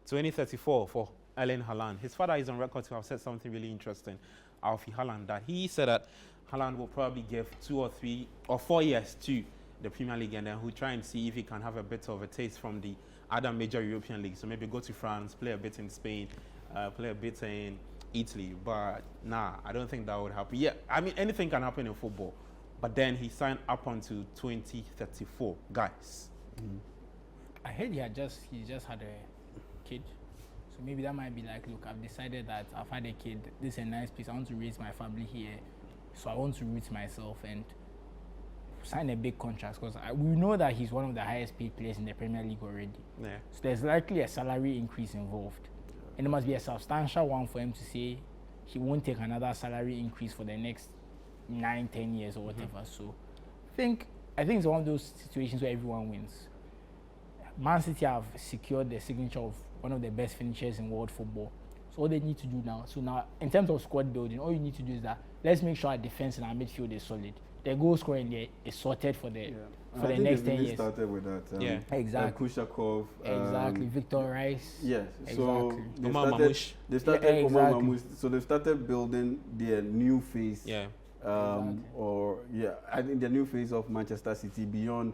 2034 for Erling Haaland. His father is on record to have said something really interesting, Alfie Haaland, that he said that Haaland will probably give 2 or 3 or 4 years to the Premier League, and then he'll try and see if he can have a bit of a taste from the other major European leagues. So maybe go to France, play a bit in Spain, play a bit in Italy. But nah, I don't think that would happen. Yeah, I mean, anything can happen in football. But then he signed up until 2034, guys. I heard he just had a kid. So maybe that might be like, look, I've decided that I've had a kid. This is a nice place. I want to raise my family here. So I want to root myself and sign a big contract, because we know that he's one of the highest paid players in the Premier League already. Yeah. So there's likely a salary increase involved. And it must be a substantial one for him to say he won't take another salary increase for the next 9-10 years or whatever. So I think it's one of those situations where everyone wins. Man City have secured the signature of one of the best finishers in world football. So all they need to do now, in terms of squad building, all you need to do is that let's make sure our defense and our midfield is solid. The goal scoring there is sorted for the next 10 years. Started with that. Exactly. Kushakov. Exactly. Victor Rice. Yes. Exactly. So they started. So they started building their new phase. Yeah. I think the new phase of Manchester City beyond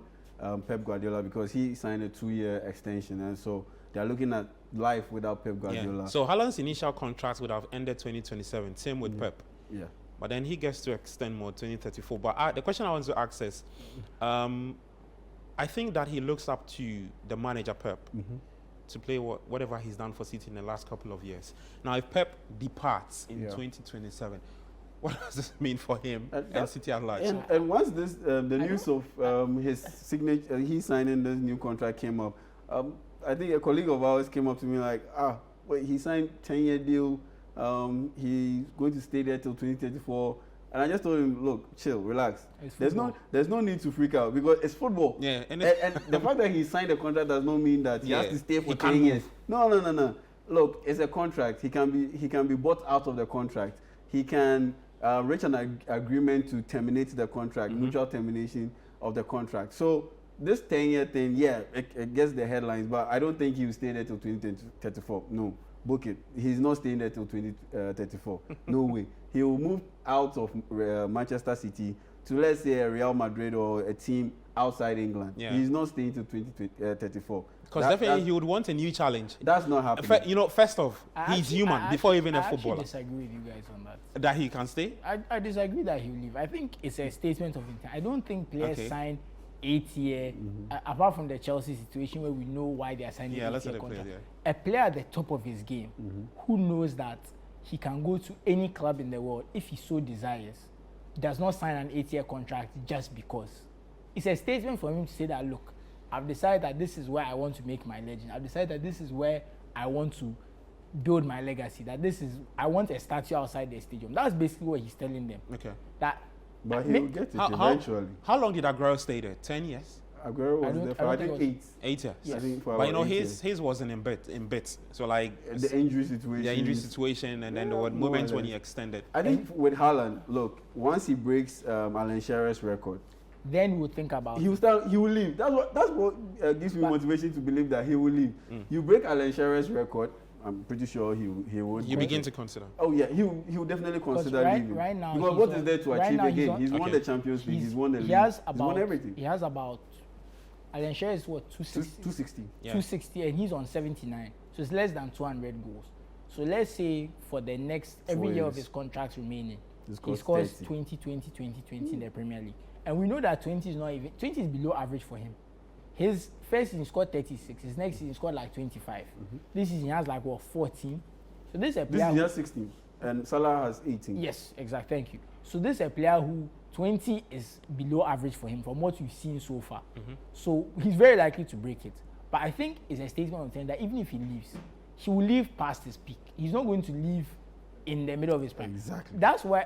Pep Guardiola, because he signed a 2-year extension, and so they are looking at life without Pep Guardiola. Yeah. So Haaland's initial contract would have ended 2027. Same with Pep. Yeah. But then he gets to extend more 2034. But the question I want to ask is, I think that he looks up to the manager Pep to play whatever he's done for City in the last couple of years. Now, if Pep departs in 2027, what does this mean for him and City at large? And once this the news of his signature, he signing this new contract came up, I think a colleague of ours came up to me like, wait, he signed 10-year deal. He's going to stay there till 2034, and I just told him, look, chill, relax. There's no need to freak out, because it's football. Yeah, and the fact that he signed a contract does not mean that he has to stay for 10 years. No. Look, it's a contract. He can be bought out of the contract. He can reach an agreement to terminate the contract, mutual termination of the contract. So this 10-year thing, it gets the headlines, but I don't think he will stay there till 2034. No. Book it. He's not staying there till 2034. No way. He will move out of Manchester City to, let's say, a Real Madrid or a team outside England. Yeah. He's not staying till 2034. Because definitely he would want a new challenge. That's not happening. First off, he's human before even a footballer. I disagree with you guys on that. That he can stay? I disagree that he will leave. I think it's a statement of intent. I don't think players sign 8-year, apart from the Chelsea situation where we know why they are signing 8-year contract. A player at the top of his game who knows that he can go to any club in the world if he so desires, does not sign an 8-year contract just because. It's a statement for him to say that, look, I've decided that this is where I want to make my legend. I've decided that this is where I want to build my legacy. That I want a statue outside the stadium. That's basically what he's telling them. Okay. But he will get it eventually. How long did Aguero stay there? 10 years? Aguero was there for, I think, 8. 8 years. Yes. I think for but his wasn't in bits. So like the injury situation. The injury situation, and then there were moments when he extended. I think with Haaland, look, once he breaks Alan Shearer's record, then we'll think about he will leave. That's what gives me motivation to believe that he will leave. You break Alan Shearer's record, I'm pretty sure he would. You begin to consider. Oh yeah, he will definitely consider leaving. Right now, because what is there to achieve again? He's won the Champions League. He's won the league. He's won everything. He has about, Alan Shearer is what, 260? 260, and he's on 79. So it's less than 200 goals. So let's say for the next every year of his contract remaining, he scores 20 in the Premier League. And we know that 20 is below average for him. His first season he scored 36. His next season he scored like 25. This season he has like 14. So this is a player. This season he has 16, and Salah has 18. Yes, exactly. Thank you. So this is a player who 20 is below average for him from what we've seen so far. So he's very likely to break it. But I think it's a statement of intent that even if he leaves, he will leave past his peak. He's not going to leave in the middle of his prime. Exactly. That's why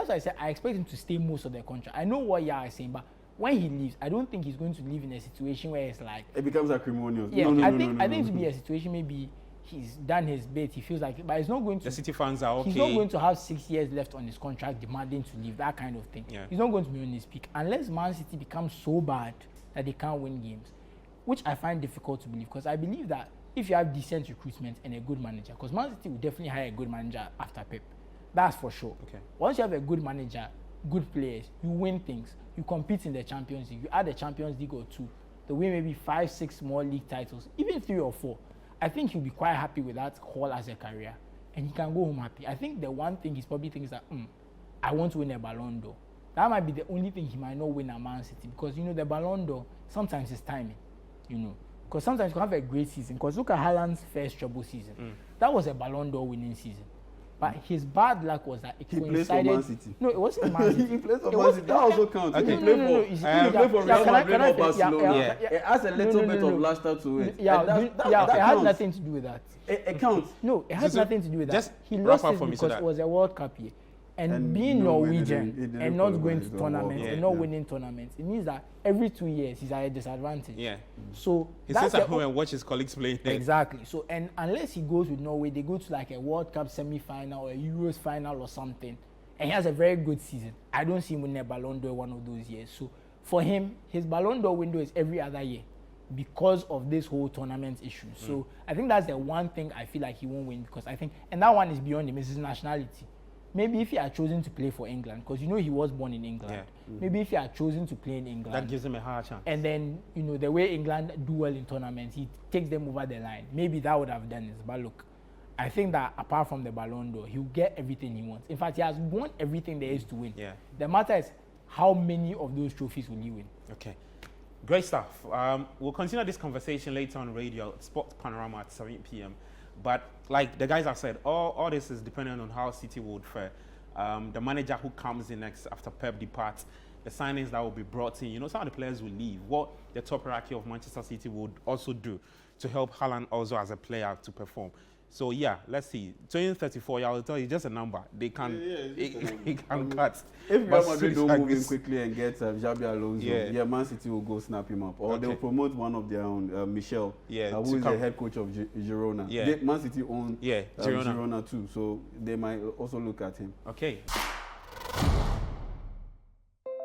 I said I expect him to stay most of the contract. I know what you are saying, but when he leaves, I don't think he's going to live in a situation where it's like it becomes acrimonious. Yeah, I think to be a situation maybe he's done his bit. He feels like, but he's not going to. The City fans are okay. He's not going to have 6 years left on his contract, demanding to leave. That kind of thing. Yeah. He's not going to be on his peak unless Man City becomes so bad that they can't win games, which I find difficult to believe because I believe that if you have decent recruitment and a good manager, because Man City will definitely hire a good manager after Pep. That's for sure. Okay. Once you have a good manager, good players, you win things. You compete in the Champions League. You add a Champions League or two. They win maybe 5, 6 more league titles, even 3 or 4. I think he'll be quite happy with that whole as a career. And he can go home happy. I think the one thing he's probably thinking is that, I want to win a Ballon d'Or. That might be the only thing he might not win at Man City. Because, the Ballon d'Or, sometimes it's timing, Because sometimes you have a great season. Because look at Haaland's first treble season. That was a Ballon d'Or winning season. But his bad luck was that it coincided. He plays for Man City. No, it wasn't Man City. He plays for Man City. That also counts. Okay. He played for Real Madrid or Barcelona. It has a little bit of luster to it. That it has nothing to do with that. It counts. No, it has nothing to do with that. Just he lost it for me because so it was a World Cup year. And being Norwegian and not going to tournaments and not winning tournaments, it means that every 2 years he's at a disadvantage. Yeah. So he sits at home and watch his colleagues play. Exactly. So, and unless he goes with Norway, they go to like a World Cup semi-final or a Euros final or something, and he has a very good season. I don't see him winning a Ballon d'Or one of those years. So for him, his Ballon d'Or window is every other year because of this whole tournament issue. So I think that's the one thing I feel like he won't win, because I think, and that one is beyond him, it's his nationality. Maybe if he had chosen to play for England, because he was born in England. Yeah. Maybe if he had chosen to play in England, that gives him a higher chance. And then, the way England do well in tournaments, he takes them over the line. Maybe that would have done it. But look, I think that apart from the Ballon d'Or, he'll get everything he wants. In fact, he has won everything there is to win. Yeah. The matter is, how many of those trophies will he win? Okay. Great stuff. We'll continue this conversation later on radio, Sports Panorama at 7 p.m. But like the guys have said, all this is dependent on how City would fare. The manager who comes in next after Pep departs, the signings that will be brought in, some of the players will leave. What the top hierarchy of Manchester City would also do to help Haaland also as a player to perform. So yeah, let's see. 2034, I will tell you, just a number. They can, it can cut. If Real Madrid don't move in quickly and get Xabi Alonso, Man City will go snap him up. Or they'll promote one of their own, Michel, who is the head coach of Girona. Man City own Girona too, so they might also look at him. Okay.